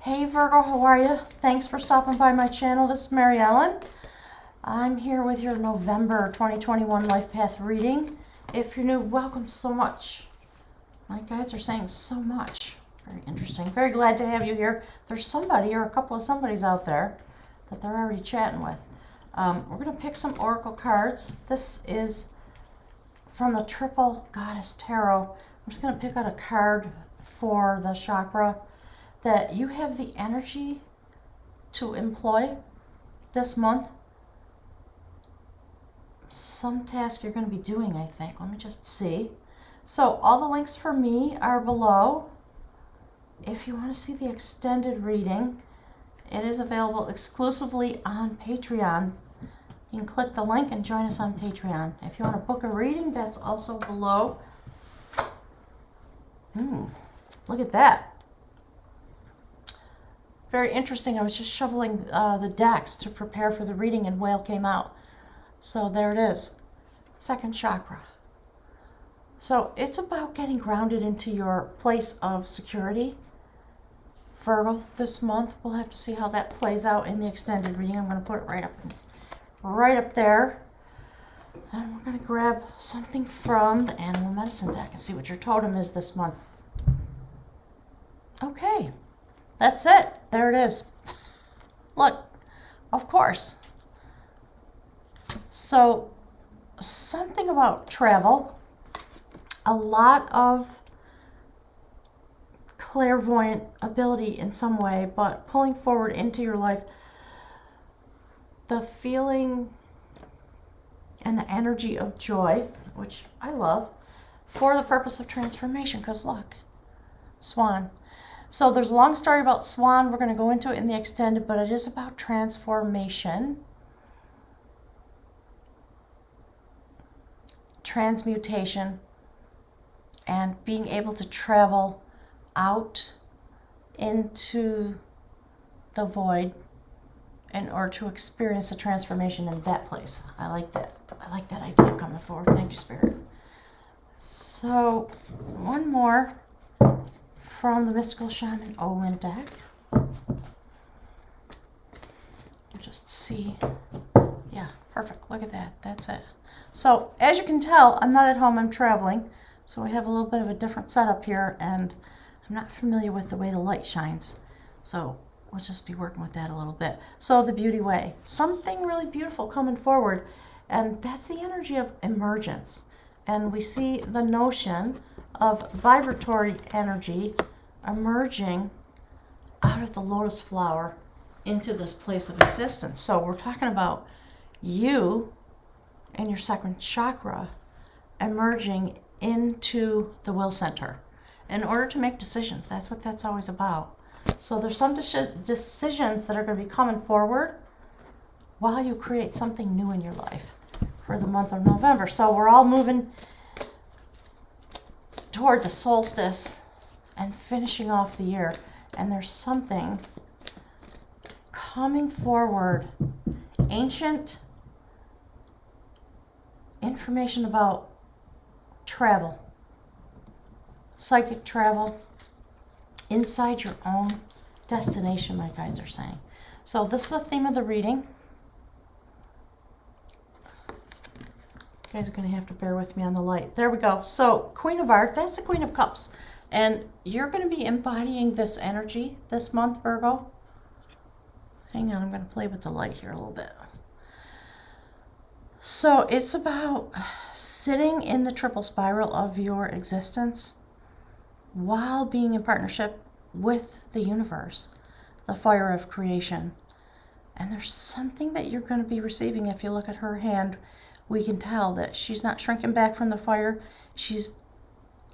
Hey Virgo, how are you? Thanks for stopping by my channel. This is Mary Ellen. I'm here with your November 2021 Life Path reading. If you're new, welcome so much. My guides are saying so much. Very interesting. Very glad to have you here. There's somebody or a couple of somebodies out there that they're already chatting with. We're going to pick some oracle cards. This is from the Triple Goddess Tarot. I'm just going to pick out a card for the chakra that you have the energy to employ this month. Some task you're going to be doing, I think. Let me just see. So all the links for me are below. If you want to see the extended reading, it is available exclusively on Patreon. You can click the link and join us on Patreon. If you want to book a reading, that's also below. Look at that. Very interesting. I was just shoveling the decks to prepare for the reading and Whale came out. So there it is. Second chakra. So it's about getting grounded into your place of security. Virgo, this month, we'll have to see how that plays out in the extended reading. I'm going to put it right up there. And we're going to grab something from the Animal Medicine deck and see what your totem is this month. Okay. That's it. There it is. Look, of course. So, something about travel, a lot of clairvoyant ability in some way, but pulling forward into your life the feeling and the energy of joy, which I love, for the purpose of transformation, because look, Swan. So there's a long story about Swan. We're going to go into it in the extended, but it is about transformation, transmutation, and being able to travel out into the void in order to experience the transformation in that place. I like that. I like that idea coming forward. Thank you, Spirit. So one more from the Mystical Shaman Owen deck. Just see. Yeah, perfect. Look at that. That's it. So as you can tell, I'm not at home. I'm traveling. So we have a little bit of a different setup here, and I'm not familiar with the way the light shines. So we'll just be working with that a little bit. So the beauty way. Something really beautiful coming forward, and that's the energy of emergence. And we see the notion of vibratory energy emerging out of the lotus flower into this place of existence. So we're talking about you and your second chakra emerging into the will center in order to make decisions. That's what that's always about. So there's some decisions that are going to be coming forward while you create something new in your life for the month of November. So we're all moving toward the solstice and finishing off the year, and there's something coming forward, ancient information about travel, psychic travel, inside your own destination, my guides are saying. So this is the theme of the reading. You guys are going to have to bear with me on the light. There we go. So Queen of Art, that's the Queen of Cups. And you're going to be embodying this energy this month, Virgo. Hang on, I'm going to play with the light here a little bit. So it's about sitting in the triple spiral of your existence while being in partnership with the universe, the fire of creation. And there's something that you're going to be receiving. If you look at her hand, we can tell that she's not shrinking back from the fire. She's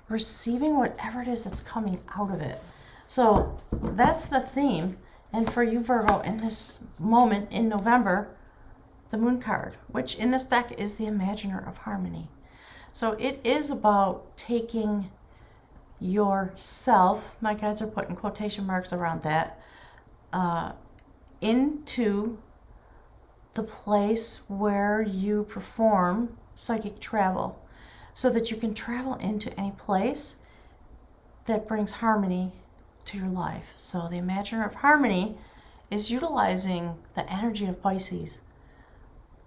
receiving whatever it is that's coming out of it. So that's the theme. And for you, Virgo, in this moment in November, the Moon card, which in this deck is the Imaginer of Harmony. So it is about taking yourself, my guides are putting quotation marks around that, into the place where you perform psychic travel, so that you can travel into any place that brings harmony to your life. So the Imaginer of Harmony is utilizing the energy of Pisces,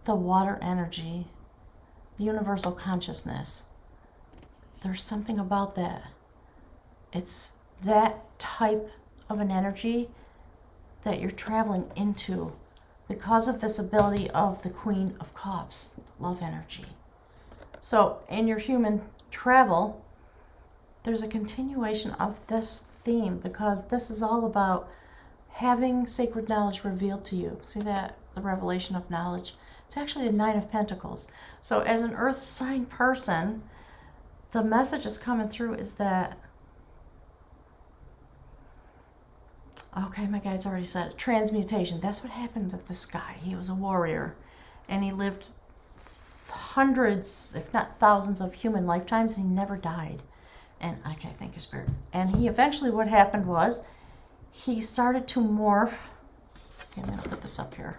the water energy, the universal consciousness. There's something about that. It's that type of an energy that you're traveling into because of this ability of the Queen of Cups, love energy. So in your human travel, there's a continuation of this theme because this is all about having sacred knowledge revealed to you. See that? The revelation of knowledge. It's actually the Nine of Pentacles. So as an earth sign person, the message is coming through is that, okay, my guide's already said it, transmutation. That's what happened with this guy. He was a warrior and he lived hundreds, if not thousands of human lifetimes. He never died. And okay, thank you, Spirit. And he eventually, what happened was he started to morph. Okay, I'm going to put this up here.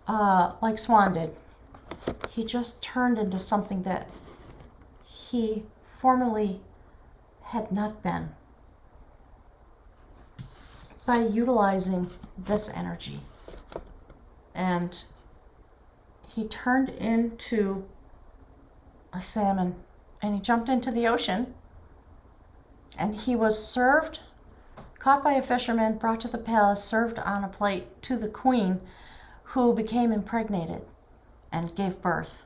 Like Swan did. He just turned into something that he formerly had not been by utilizing this energy. And he turned into a salmon and he jumped into the ocean and he was served, caught by a fisherman, brought to the palace, served on a plate to the queen, who became impregnated and gave birth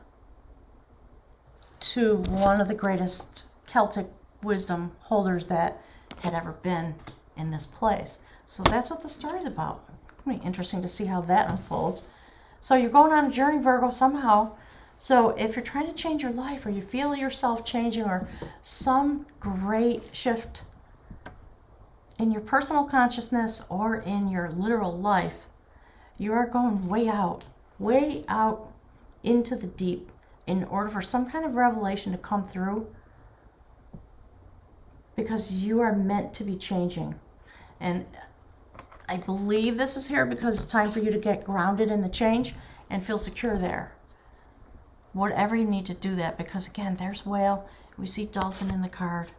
to one of the greatest Celtic wisdom holders that had ever been in this place. So that's what the story's about. It'll be interesting to see how that unfolds. So you're going on a journey, Virgo, somehow. So if you're trying to change your life or you feel yourself changing or some great shift in your personal consciousness or in your literal life, you are going way out into the deep in order for some kind of revelation to come through, because you are meant to be changing. And I believe this is here because it's time for you to get grounded in the change and feel secure there. Whatever you need to do that, because again, there's whale, we see dolphin in the card.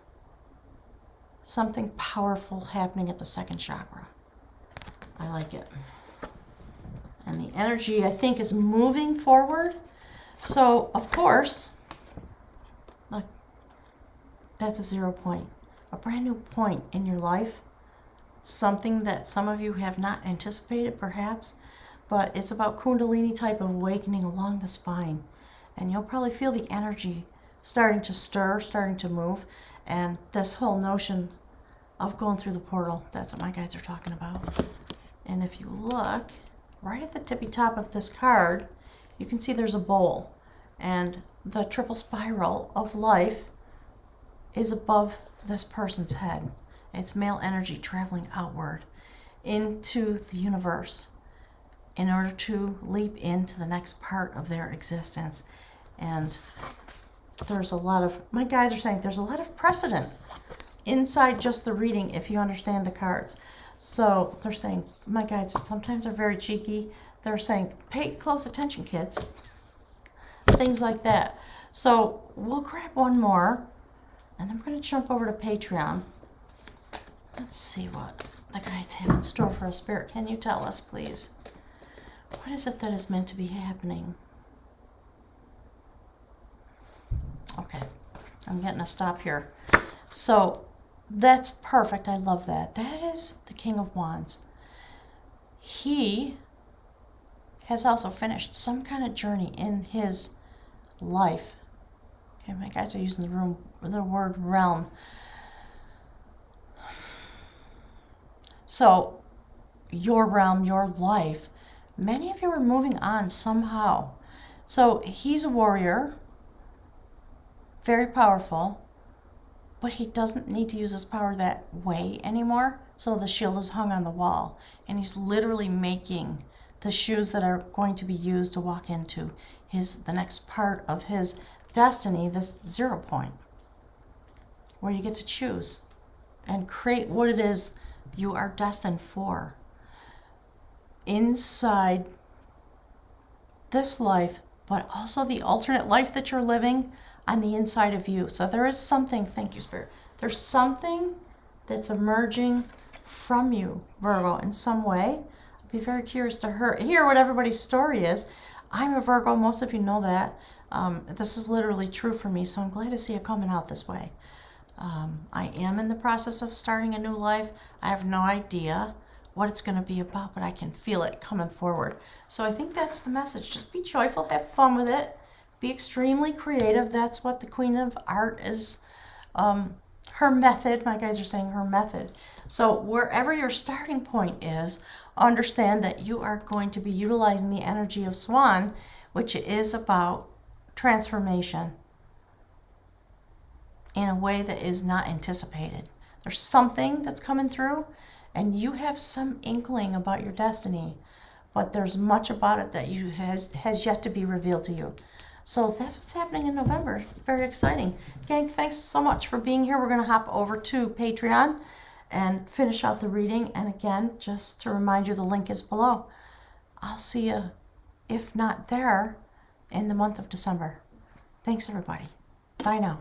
Something powerful happening at the second chakra. I like it. And the energy, I think, is moving forward. So, of course, look, that's a 0 point. A brand new point in your life. Something that some of you have not anticipated, perhaps. But it's about Kundalini type of awakening along the spine. And you'll probably feel the energy starting to stir, starting to move. And this whole notion of going through the portal, that's what my guides are talking about. And if you look right at the tippy top of this card, you can see there's a bowl. And the triple spiral of life is above this person's head. It's male energy traveling outward into the universe in order to leap into the next part of their existence. And there's a lot of, my guides are saying there's a lot of precedent inside just the reading if you understand the cards. So they're saying, my guides sometimes are very cheeky. They're saying, pay close attention, kids. Things like that. So we'll grab one more, and I'm going to jump over to Patreon. Let's see what the guides have in store for us. Spirit, can you tell us, please? What is it that is meant to be happening? Okay, I'm getting a stop here. So that's perfect. I love that. That is the King of Wands. He has also finished some kind of journey in his life. Okay, my guys are using the word realm. So your realm, your life, many of you are moving on somehow. So he's a warrior, very powerful, but he doesn't need to use his power that way anymore. So the shield is hung on the wall, and he's literally making the shoes that are going to be used to walk into the next part of his destiny, this 0 point, where you get to choose and create what it is you are destined for inside this life, but also the alternate life that you're living on the inside of you. So there is something, thank you, Spirit, there's something that's emerging from you, Virgo, in some way. I'd be very curious to hear what everybody's story is. I'm a Virgo. Most of you know that. This is literally true for me, so I'm glad to see it coming out this way. I am in the process of starting a new life. I have no idea what it's going to be about, but I can feel it coming forward. So I think that's the message. Just be joyful, have fun with it, be extremely creative. That's what the Queen of Art is, her method. My guys are saying her method. So wherever your starting point is, understand that you are going to be utilizing the energy of Swan, which is about transformation in a way that is not anticipated. There's something that's coming through, and you have some inkling about your destiny, but there's much about it that has yet to be revealed to you. So that's what's happening in November. Very exciting. Gang, thanks so much for being here. We're going to hop over to Patreon and finish out the reading. And again, just to remind you, the link is below. I'll see you, if not there, in the month of December. Thanks, everybody. Bye now.